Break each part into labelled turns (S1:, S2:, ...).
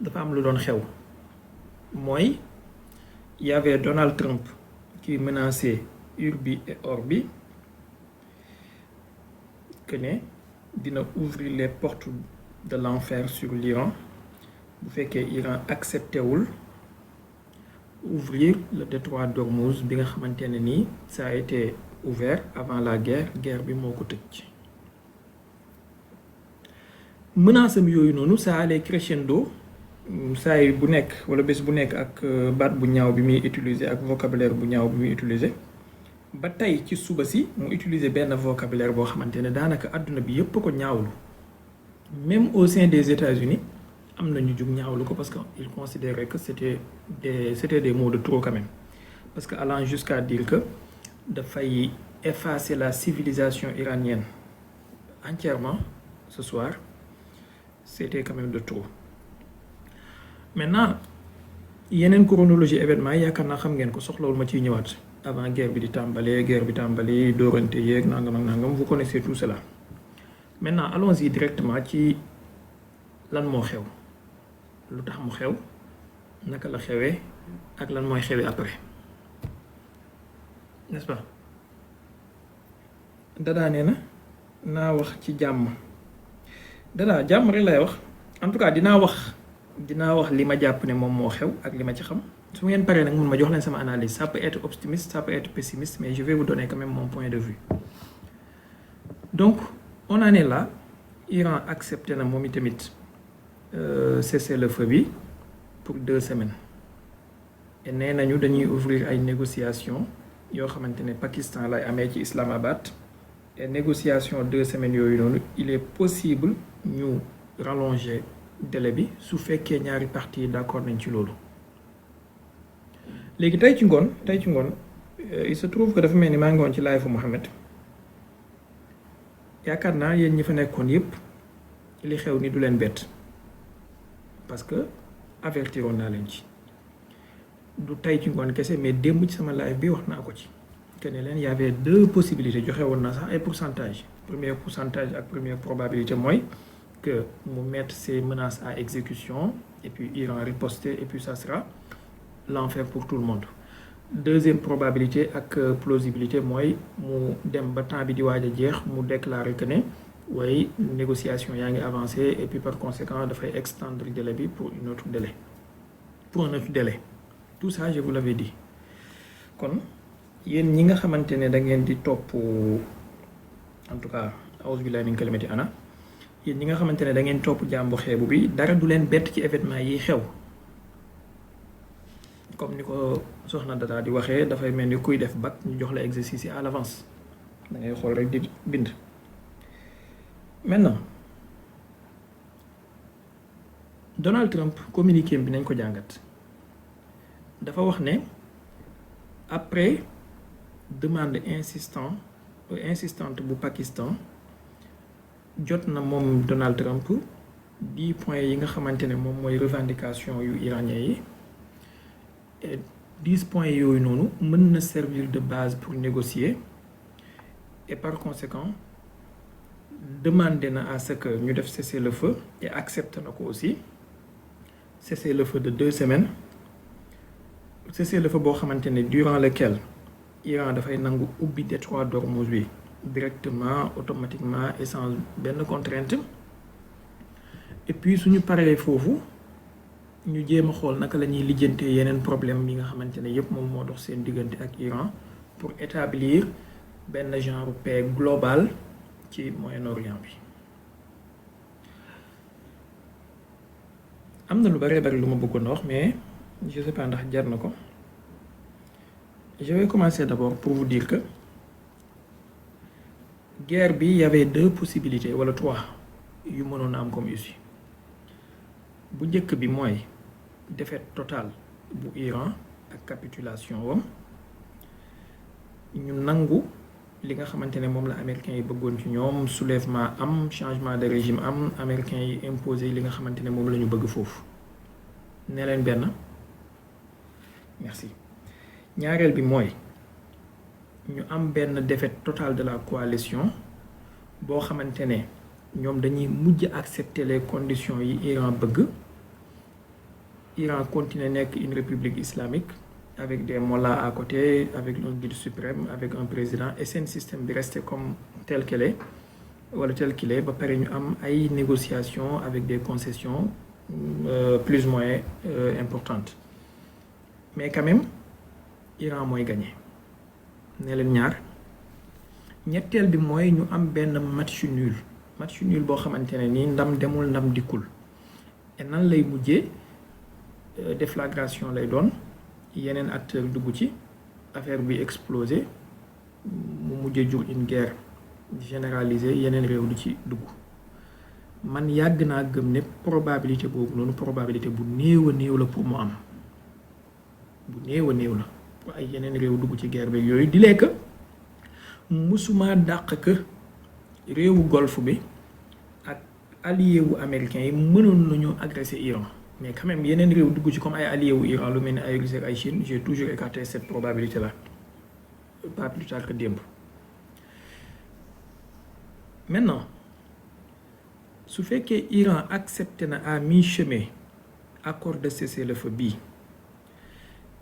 S1: dafa am lu doon xew mooy il y avait Donald Trump qui menaçait urbi et orbi que ne dina ouvrir les portes de l'enfer sur l'Iran bu fekkee Iran accepté wul ouvrir le détroit d'Ormuz bi nga xamante ne nii ça a été ouvert avant la guerre bi moo ko tëj. menace am yooyu noonu ça allait crescendo saa yi bu nekk wala bés bu nekk ak baat bu ñaaw bi muy utiliser ak vocabulaire bu ñaaw bi muy utiliser ba tey ci suba si mu utiliser benn vocabulaire boo xamante ne daanaka àdduna bi yépp ko ñaawlu même au sein des États-Unis am na ñu jug ñaawlu ko parce que ils considéraient que c'était des mots de trop quand même parce que allant jusqu'à dire que dafay effacer la civilisation iranienne entièrement ce soir c'était quand même de trop. Maintenant yeneen chronologie événement yi yaakaar naa xam ngeen ko soxlawul ma ciy ñëwaat avant guerre bi tàmbali dóorante yeeg nangam ak nangam vous connaissez tout cela. Maintenant allons-y directement ci lan moo xew lu tax mu xew naka la xewee ak lan mooy xewee après n'est-ce pas. Dadaa nee na naa wax ci jàmm Dadaa jàmm rek lay wax en tout cas dinaa wax li ma jàpp ne moom moo xew ak li ma ci xam su ngeen paree nag mun ma jox leen sama analyse ça peut être optimiste ça peut être pessimiste mais je vais vous donner quand même mon point de vue. Donc on en est là Iran accepté na moom itamit cessez-le-feu bi pour 2 semaines et nee nañu dañuy ouvrir ay négociations yoo xamante ne Pakistan lay amee ci Islamabad et négociation 2 semaines yooyu noonu il est possible ñu rallonger délai bi su fekkee ñaari parties yi d'accord nañ ci loolu. léegi tey ci ngoon il se trouve que dafa mel ni maa ngi woon ci live Mohamed yaakaar naa yéen ñi fa nekkoon yépp li xew ni du leen bett parce que avertiroon naa leen ci du tey ci ngoon kese mais démb ci sama live bi wax naa ko ci que ne leen y avait 2 possibilités joxe woon naa sax ay pourcentage premier pourcentage ak première probabilité mooy que mu mettre ces menaces à exécution et puis Iran riposter et puis ça sera l'enfer pour tout le monde. Deuxième probabilité ak plausibilité mooy mu dem ba temps bi di waaj a jeex mu déclarer que ne waaye négociation yaa ngi avancé et puis par conséquent dafay extendre délai bi pour un autre délai tout ça je vous l'avais dit. Kon yéen ñi nga xamante ne da ngeen di topp en tout cas auzu billahi min kalimati ana yéen ñi nga xamante ne da ngeen topp jàmbu xeebu bi dara du leen bett ci événement yi xew comme ni ko soxna Dada di waxee dafay mel ni kuy def bac ñu jox la exercice yi à l'avance da ngay xool rek di bind. Maintenant Donald Trump communiqué bi nañ ko jàngat dafa wax ne après demande insistante bu Pakistan jot na moom Donald Trump 10 points yi nga xamante ne moom mooy revendication yu iranien yi et 10 points yooyu noonu mën na servir de base pour négocier et par conséquent demander na à ce que ñu def cessez-le-feu et accepte na ko aussi cessez-le-feu de 2 semaines cessez-le-feu boo xamante ne durant lequel Iran dafay nangu ubbi détroit d'Ormuz bi directement automatiquement et sans benn contrainte et puis suñu paree foofu ñu jéem a xool naka la ñuy lijjantee yeneen problème yi nga xamante ne yépp moom moo dox seen diggante ak Iran pour établir benn genre paix globale ci Moyen-Orient bi. am na lu bari lu ma bëggoon a wax mais je sais pas ndax jar na ko. Je vais commencer d'abord pour vous dire que guerre bi y avait 2 possibilités wala 3 yu mënoon a am comme issue bu njëkk bi mooy défaite totale bu Iran ak capitulation wam ñu nangu li nga xamante ne moom la américains yi bëggoon ci ñoom soulèvement am changement de régime am américains yi imposé li nga xamante ne moom la ñu bëgg foofu ne leen benn merci. ñaareel bi mooy ñu am benn défaite totale de la coalition boo xamante ne ñoom dañuy mujj accepter les conditions yi Iran bëgg Iran continue nekk une république islamique avec des mollahs à côté, avec un guide suprême, avec un président, et seen système bi resté comme tel qu'il est wala tel qu'il est ba pare ñu am ay négociations avec des concessions plus ou moins importantes mais quand même Iran mooy gagné ne leen ñaar ñetteel bi mooy ñu am benn match nul boo xamante ne nii ndam demul ndam dikkul et nan lay mujjee déflagration lay doon yeneen acteur dugg ci affaire bi explosé mu mujjee jur une guerre généralisée yeneen réew du ci dugg man yàgg naa gëm ne probabilité boobu noonu probabilité bu néew a néew la pour mu am bu néew a néew la pour ay yeneen réew dugg ci guerre beeg yooyu di lekk musuma dàq que réewu golfe bi ak allié wu américains yi mënoon nañu agresser Iran mais quand même yeneen réew dugg ci comme ay allié wu Iran lu mel ni ay Russie ak ay Chine j'ai toujours écarté cette probabilité là pas plus tard que démb. Maintenant su fekkee Iran accepté na à mi-chemin accord de cessez-le-feu bii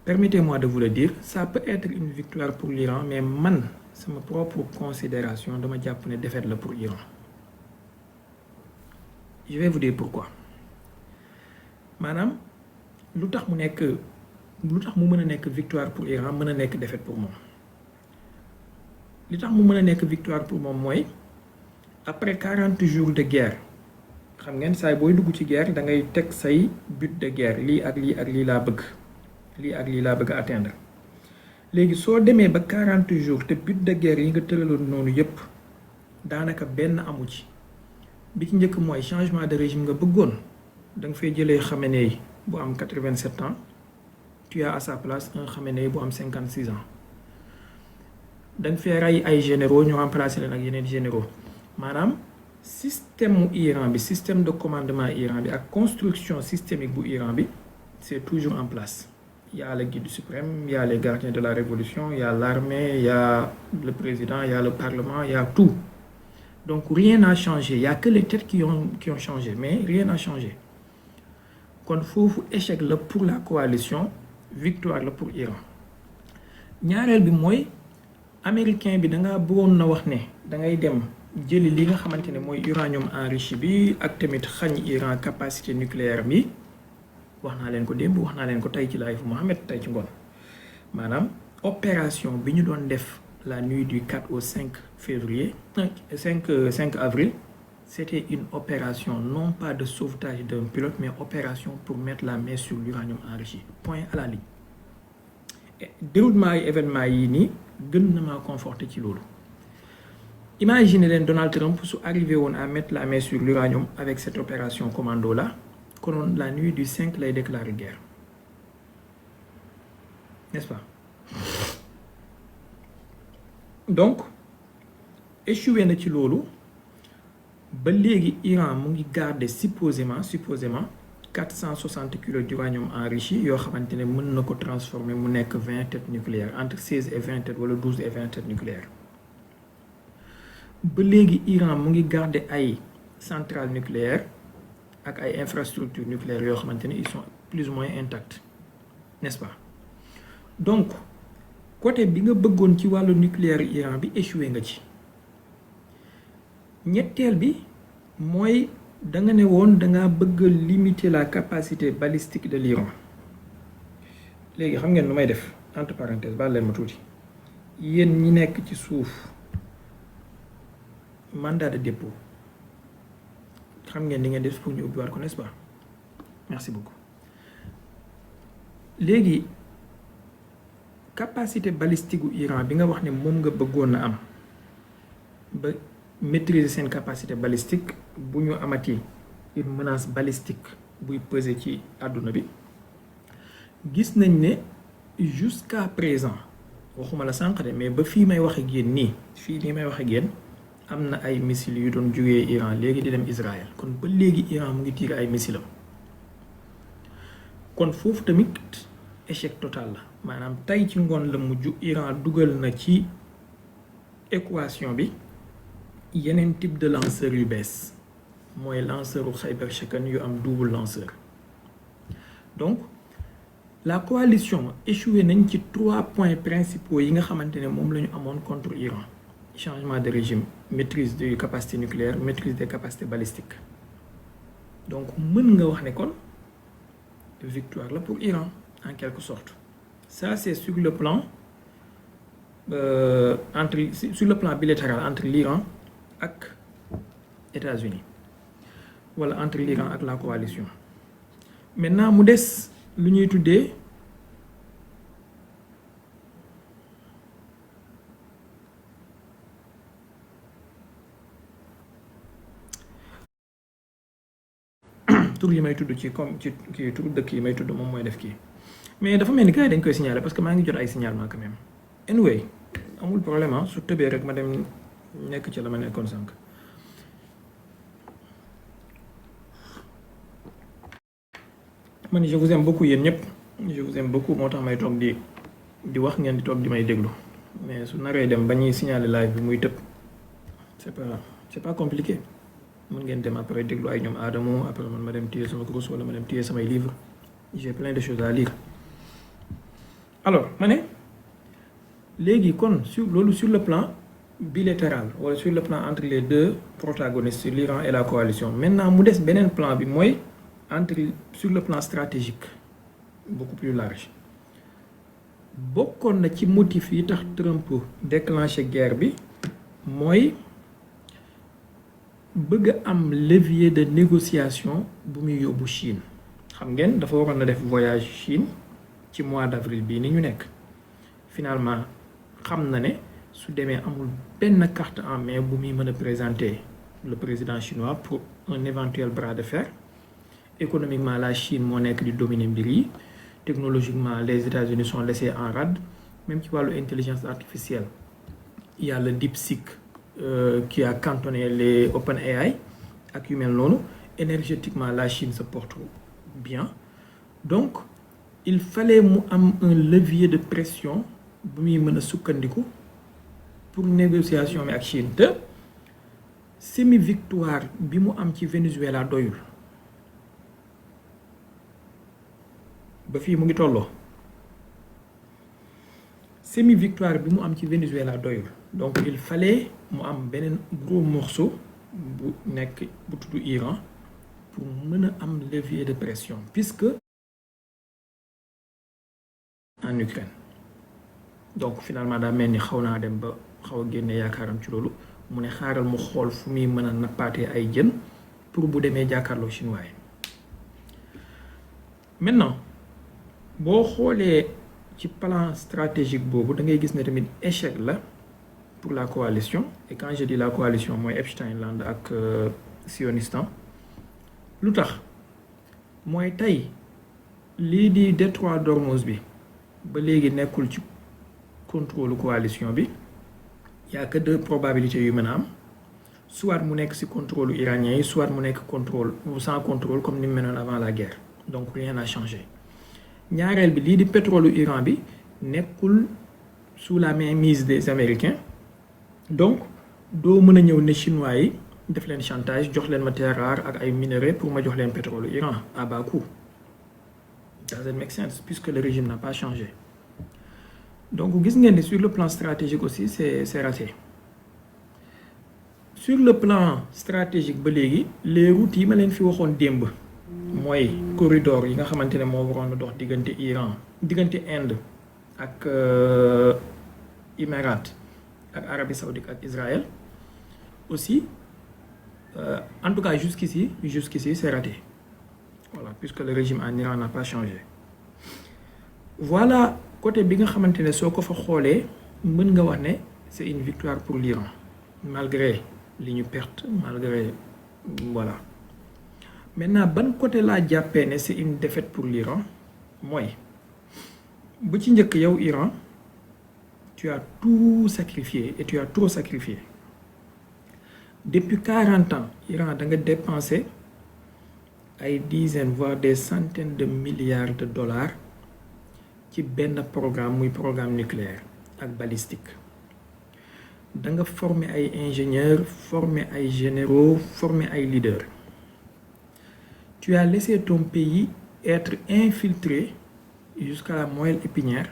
S1: permettez-moi de vous le dire ça peut être une victoire pour l'Iran mais man sama propre considération dama jàpp ne défaite la pour Iran je vais vous dire pourquoi maanaam lu tax mu mën a nekk victoire pour Iran mën a nekk défaite pour moom li tax mu mën a nekk victoire pour moom mooy après 40 jours de guerre xam ngeen saay booy dugg ci guerre da ngay teg say but de guerre lii ak lii ak lii laa bëgg lii ak lii laa bëgg a atteindre léegi soo demee ba 40 jours te but de guerre yi nga tëraloon noonu yépp daanaka benn amu ci bi ci njëkk mooy changement de régime nga bëggoon da nga fay jëlee Khamenei bu am 87 ans tu as à sa place un Khamenei bu am 56 ans da nga fay rey ay généraux ñu remplacer leen ak yeneen généraux maanaam système mu Iran bi système de commandement Iran bi ak construction systémique bu Iran bi c'est toujours en place. Il y a le guide suprême, il y a les gardiens de la révolution, il y a l'armée, il y a le président, il y a le parlement, il y a tout. Donc rien n'a changé. Il n'y a que les têtes qui ont changé, mais rien n'a changé. Kon foofu échec la pour la coalition, victoire la pour Iran. ñaareel bi mooy américain bi da nga bëggoon na wax ne da ngay dem jëli li nga xamante ne mooy uranium enrichi bi ak tamit xañ Iran capacité nucléaire bi. wax naa leen ko démb wax naa leen ko tey ci live Mohamed tey ci ngoon maanaam opération bi ñu doon def la nuit du 4 au 5 février 5 avril c'était une opération non pas de sauvetage d'un pilote mais opération pour mettre la main sur l'uranium enrichi point à la ligne déroulement yi événement yi nii gën na maa conforté ci loolu imaginez leen Donald Trump su arrivé woon à mettre la main sur l'uranium avec cette opération commando là konoon la nuit du 5 lay déclarer guerre n'est-ce pas donc échoué na ci loolu ba léegi Iran mu ngi garder supposément 460 kilos d'uranium enrichi yoo xamante ne mën na ko transformer mu nekk 20 têtes nucléaires entre 16 et 20 têtes wala 12 et 20 têtes nucléaires ba léegi Iran mu ngi garder ay centrales nucléaires ak ay infrastructures nucléaires yoo xamante ne ils sont plus ou moins intacts n'est-ce pas donc côté bi nga bëggoon ci wàllu nucléaire Iran bi échoué nga ci ñetteel bi mooy da nga ne woon da nga bëgg limiter la capacité balistique de l'Iran léegi xam ngeen lu may def entre parenthèses baal leen ma tuuti yéen ñi nekk ci suuf mandat de dépôt xam ngeen ni ngeen def pour ñu ubbiwaat ko n'est-ce pas merci beaucoup léegi capacité balistique gu Iran bi nga wax ne moom nga bëggoon na am ba maîtriser seen capacité balistique bu ñu amati une menace balistique buy peser ci àdduna bi gis nañ ne jusqu'à présent waxuma la sànq de mais ba fii may wax ak yéen nii may wax ak yéen am na ay missiles yu doon jógee Iran léegi di dem Israël kon ba léegi Iran mu ngi tirer ay missiles am kon foofu tamit échec total la maanaam tey ci ngoon la mujj Iran dugal na ci équation bi yeneen type de lanceur yu bees mooy lanceur u Khyber Shakan yu am double lanceur donc la coalition échoué nañ ci 3 points principaux yi nga xamante ne moom la ñu amoon contre Iran: changement de régime, maîtrise des capacités nucléaires, maîtrise des capacités balistiques. Donc mën nga wax ne kon victoire là pour Iran en quelque sorte. Ça c'est sur le plan sur le plan bilatéral entre l'Iran ak États-Unis wala entre l'Iran ak la coalition. Maintenant mu des lu ñuy tuddee tur yi may tudd ci comme ci kii tur dëkk yi may tudd moom mooy def kii, mais dafa mel ni gars yi dañ koy signaler parce que maa ngi jot ay signalement quand même. Anyway amul problème su tëbee rek ma dem nekk ci la ma nekkoon sànq. man je vous aime beaucoup yéen ñëpp, je vous aime beaucoup, moo tax may toog di wax ngeen di toog di may déglu, mais su naree dem ba ñuy signaler live bi muy tëb c'est pas compliqué. mën ngeen dem après déglu ay ñoom Adamo, après man ma dem téye sama course wala ma dem téye samay livres, j'ai plein de choses à lire. Alors ma ne léegi kon sur le plan bilatéral wala sur le plan entre les deux protagonistes, l'Iran et la coalition. Maintenant mu des beneen plan bi mooy sur le plan stratégique beaucoup plus large. Bokkoon na ci motif yi tax Trump déclenché guerre bi mooy bëgg am levier de négociation bu muy yóbbu Chine. Xam ngeen dafa waroon na def voyage Chine ci mois d'avril bii ni ñu nekk. Finalement xam na ne su demee amul benn carte en main bu muy mën a présenter le président chinois pour un éventuel bras de fer. Économiquement la Chine moo nekk di dominer mbir yi, technologiquement les États-Unis sont laissés en rade, même ci wàllu intelligence artificielle il y a le DeepSeek qui a cantonné les OpenAI ak yu mel noonu. Énergétiquement la Chine se porte bien, donc il fallait mu am un levier de pression bu muy mën a sukkandiku pour négociation bi ak Chine. Te semi victoire bi mu am ci Venezuela doyul, ba fii mu ngi tolloo semi victoire bi mu am ci Venezuela doyul, donc il fallait mu am beneen gros morceau bu nekk bu tudd Iran pour mën a am levier de pression, puisque en Ukraine. Donc finalement daa mel ni xaw naa dem ba xaw a génne yaakaaram ci loolu, mu ne xaaral mu xool fu muy mën a nappaatee ay jën pour bu demee jàkkaarloo chinois yi. Maintenant boo xoolee ci plan stratégique boobu da ngay gis ne tamit échec la pour la coalition. Et quand je dis la coalition mooy Epstein Land ak Sionistan. Lu tax mooy tey lii di détroit d'Ormuz bi ba léegi nekkul ci contrôle coalition bi. Il y a que deux probabilités yu mën a am, soit mu nekk ci contrôle iranien yi, soit mu nekk contrôle ou sans contrôle comme ni mu meloon avant la guerre. Donc rien n'a changé. Ñaareel bi lii di pétrole Iran bi nekkul sous la mainmise des Américains, donc doo mën a ñëw ne chinois yi def leen chantage jox leen matière rare ak ay minerais pour ma jox leen pétrole Iran à bas coût. Doesn't make sense puisque le régime n'a pas changé. Donc gis ngeen ni sur le plan stratégique aussi c'est raté. Sur le plan stratégique ba léegi les routes yi ma leen fi waxoon démb mooy corridor yi nga xamante ne moo waroon a dox diggante Iran, diggante Inde ak Émirats ak Arabie Saoudite ak Israël aussi, en tout cas jusqu'ici c'est raté. Voilà, puisque le régime en Iran n'a pas changé. Voilà côté bi nga xamante ne soo ko fa xoolee mën nga wax ne c'est une victoire pour l'Iran malgré li ñu perte, malgré voilà. Maintenant ban côté laa jàppee ne c'est une défaite pour l'Iran mooy bu ci njëkk yow Iran tu as tout sacrifié et tu as trop sacrifié. Depuis 40 ans Iran da nga dépensé ay dizaines voire des centaines de milliards de dollars ci benn programme muy programme nucléaire ak balistique. Da nga former ay ingénieurs, former ay généraux, former ay leaders. Tu as laissé ton pays être infiltré jusqu'à la moelle épinière,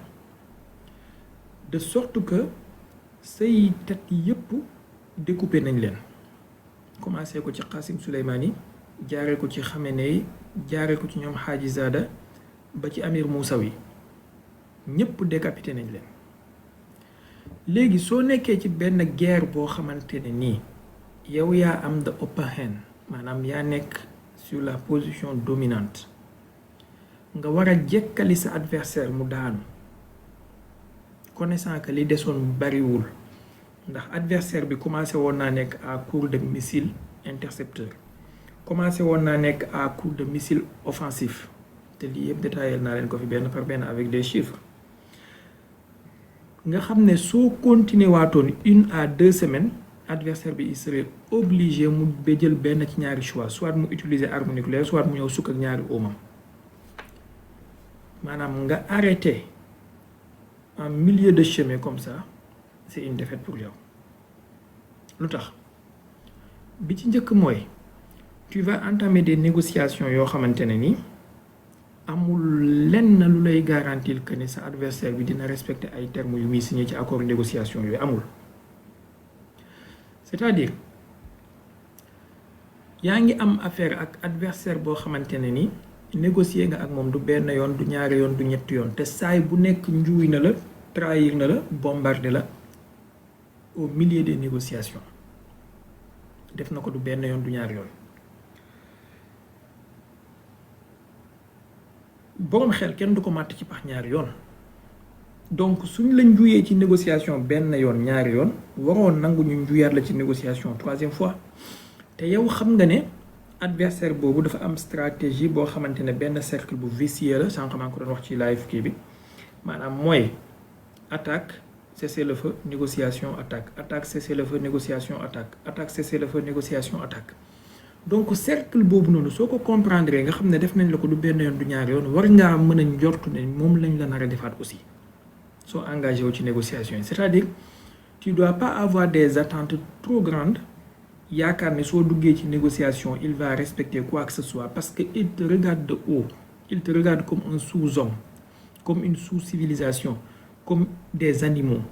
S1: de sorte que say tet yépp découpé nañ leen commencé ko ci Qasim Souleymani jaaree ko ci Khamenei jaaree ko ci ñoom Hadji Zada ba ci Amir Moussawi ñépp décapité nañ leen. léegi soo nekkee ci benn guerre boo xamante ne nii yow yaa am the upper hand maanaam yaa nekk sur la position dominante nga war a jekkali sa adversaire mu daanu connaissant que li desoon bariwul ndax adversaire bi commencé woon naa nekk à court de missile intercepteur commencé woon naa nekk à court de missile offensif te lii yëpp détaillé naa leen ko fi benn par benn avec des chiffres nga xam ne soo continuer waatoon 1 à 2 semaines adversaire bi il serait obligé mu ba jël benn ci ñaari choix soit mu utiliser arme nucléaire soit mu ñëw sukk ak ñaari oomam maanaam nga arrêté en milieu de chemin comme ça c'est une défaite pour yow lu tax bi ci njëkk mooy tu vas entamer des négociations yoo xamante ne ni amul lenn lu lay garantir que ne sa adversaire bi dina respecter ay termes yu muy signé ci accord négociation yooyu amul c'est-à-dire yaa ngi am affaire ak adversaire boo xamante ne ni négocier nga ak moom du benn yoon du ñaari yoon du ñetti yoon te saay bu nekk njuuy na la trahir na la bombarder la au milieu des négociations def na ko du benn yoon du ñaari yoon boroom xel kenn du ko màtt ci pax ñaari yoon donc suñ la njuyee ci négociation benn yoon ñaari yoon waroon nangu ñu njuyaat la ci négociation 3e fois te yow xam nga ne adversaire boobu dafa am stratégie boo xamante ne benn cercle bu vicieux la sànq maa ngi ko doon wax ci live kii bi maanaam mooy attaque cessez-le-feu négociation attaque attaque cessez-le-feu négociation attaque attaque cessez-le-feu négociation attaque donc cercle boobu noonu soo ko comprendre nga xam ne def nañ la ko du benn yoon du ñaari yoon war ngaa mën a njortu ne moom lañ la nar a defaat aussi soo engagé wu ci négociation yi c'est-à-dire tu dois pas avoir des attentes trop grandes yaakaar ne soo duggee ci négociation il va respecter quoi que ce soit parce que il te regarde de haut il te regarde comme un sous-homme comme une sous-civilisation comme des animaux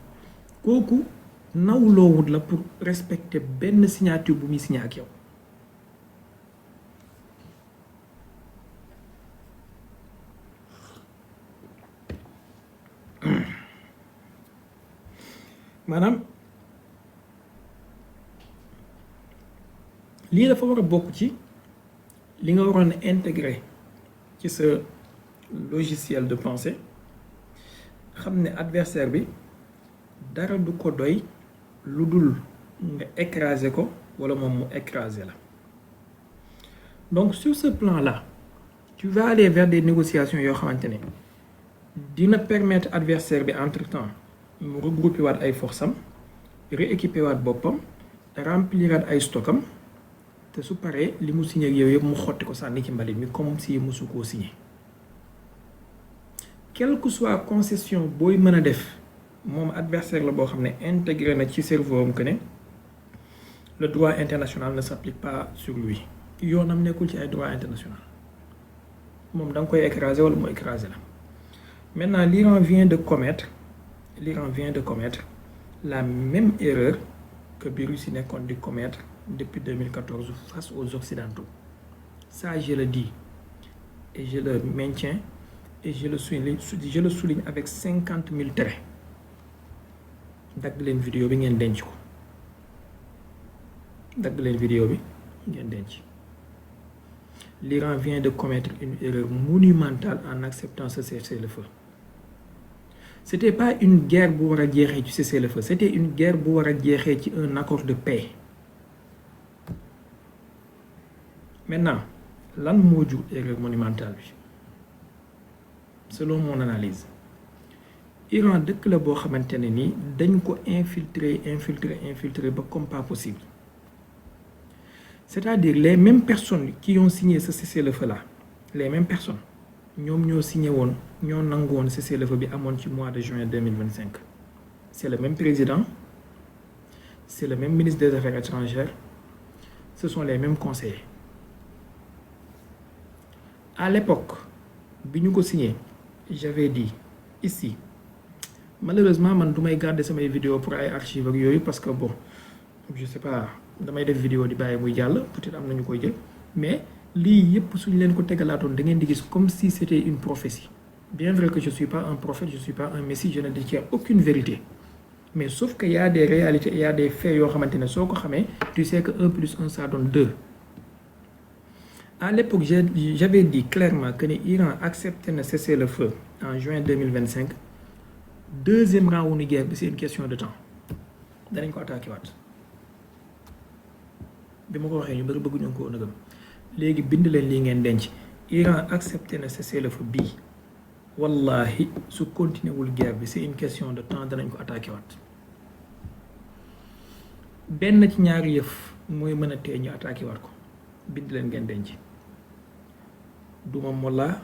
S1: kooku nawloowut la pour respecter benn signature bu muy signé ak yow maanaam lii dafa war a bokk ci li nga waroon a intégrer ci sa logiciel de pensée xam ne adversaire bi dara du ko doy lu dul nga écraser ko wala moom mu écraser la donc sur ce plan là tu vas aller vers des négociations yoo xamante ne dina permettre adversaire bi entre temps mu regrouper waat ay forces am rééquiper waat boppam remplir waat ay stockam te su paree li mu signé ak yow yëpp mu xotti ko sànni ci mbalit mi comme si musu koo signé quelle que soit concession booy mën a def moom adversaire la boo xam ne intégré na ci cerveau am que ne le droit international ne s'applique pas sur lui yoonam nekkul ci ay droit international moom da nga koy écraser wala mu écraser la maintenant l'Iran vient de commettre la même erreur que bi Russie nekkoon di commettre depuis 2014 face aux Occidentaux ça je le dis et je le maintiens et je le souligne avec 50 000 traits dagg leen vidéo bi ngeen denc ko dagg leen vidéo bi ngeen denc l'Iran vient de commettre une erreur monumentale en acceptant ce cessez-le-feu c'était pas une guerre bu war a jeexee ci cessez-le-feu c'était une guerre bu war a jeexee ci un accord de paix maintenant lan moo jur erreur monumentale bi selon mon analyse Iran dëkk la boo xamante ne ni dañ ko infiltrer ba comme pas possible c'est-à-dire les mêmes personnes qui ont signé ce cessez-le-feu là les mêmes personnes ñoom ñoo signé woon ñoo nangu woon cessez-le-feu bi amoon ci mois de juin 2025 c'est le même président c'est le même ministre des Affaires étrangères ce sont les mêmes conseillers à l'époque bi ñu ko signé j'avais dit ici malheureusement man du may garder samay vidéo pour ay archives ak yooyu parce que bon je sais pas damay def vidéo di bàyyi muy jàll peut-être am na ñu koy jël mais lii yëpp suñ leen ko tegalaatoon da ngeen di gis comme si c'était une prophétie bien vrai que je suis pas un prophète je suis pas un messie je ne détiens aucune vérité mais sauf que y a des réalités et y a des faits yoo xamante ne soo ko xamee tu sais que 1 plus 1 ça donne 2. À l'époque j'avais dit clairement que ni Iran accepté na cesser le feu en juin 2025 deuxième round wu guerre bi c'est une question de temps danañ ko attaqué waat bi ma ko waxee ñu bëri bëgguñu ko nëgëm léegi bind leen lii ngeen denc Iran accepté na cesser le feu bii wallahi su continué wul guerre bi c'est une question de temps danañ ko attaqué waat benn ci ñaari yëf mooy mën a tee ñu attaqué waat ko bind leen ngeen denc duma molla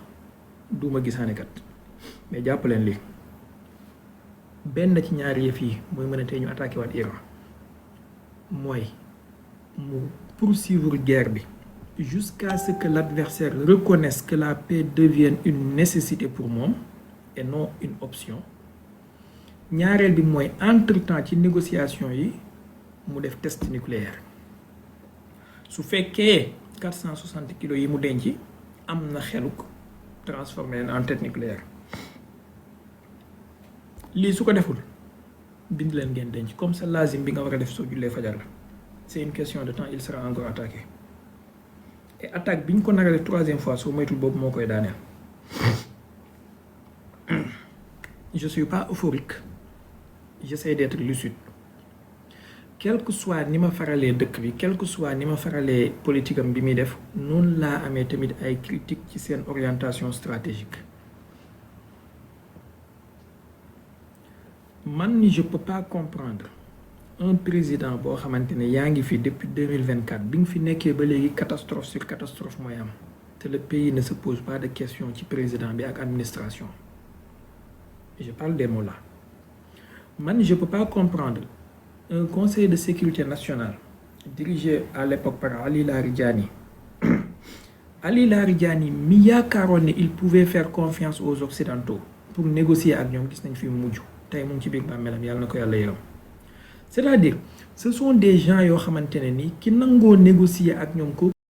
S1: duma gisaane kat mais jàpp leen lii benn ci ñaari yëf yi mooy mën a tee ñu attaqué waat Iran mooy mu poursuivre guerre bi jusqu'à ce que l'adversaire reconnaisse que la paix devienne une nécessité pour moom et non une option ñaareel bi mooy entre-temps ci négociation yi mu def test nucléaire su fekkee 460 kilos yi mu denc am na xeluk transformé leen en tête nucléaire lii su ko deful bind leen ngeen denc comme ça lazim bi nga war a def soo jullee fajar la c'est une question de temps il sera encore attaqué et attaque bi ñu ko nar a def 3e fois soo moytul boobu moo koy daaneel je suis pas euphorique j'essaie d'être lucide quel que soit ni ma faralee dëkk bi quel que soit ni ma faralee politique am bi muy def noonu laa amee tamit ay critique ci seen orientation stratégique man je peux pas comprendre un président boo xamante ne yaa ngi fi depuis 2024 bi nga fi nekkee ba léegi catastrophe sur catastrophe mooy am te le pays ne se pose pas de questions ci président bi ak administration je parle des mots là man je peux pas comprendre un conseil de sécurité nationale dirigé à l'époque par Ali Larijani Ali Larijani mi yaakaaroon ne il pouvait faire confiance aux occidentaux pour négocier ak ñoom gis nañ fi mujj tey mu ngi ci biir bàmmeelam yàlla na ko yàlla yërëm c'est-à-dire ce sont des gens yoo xamante ne ni ki nangoo négocier ak ñoom kooku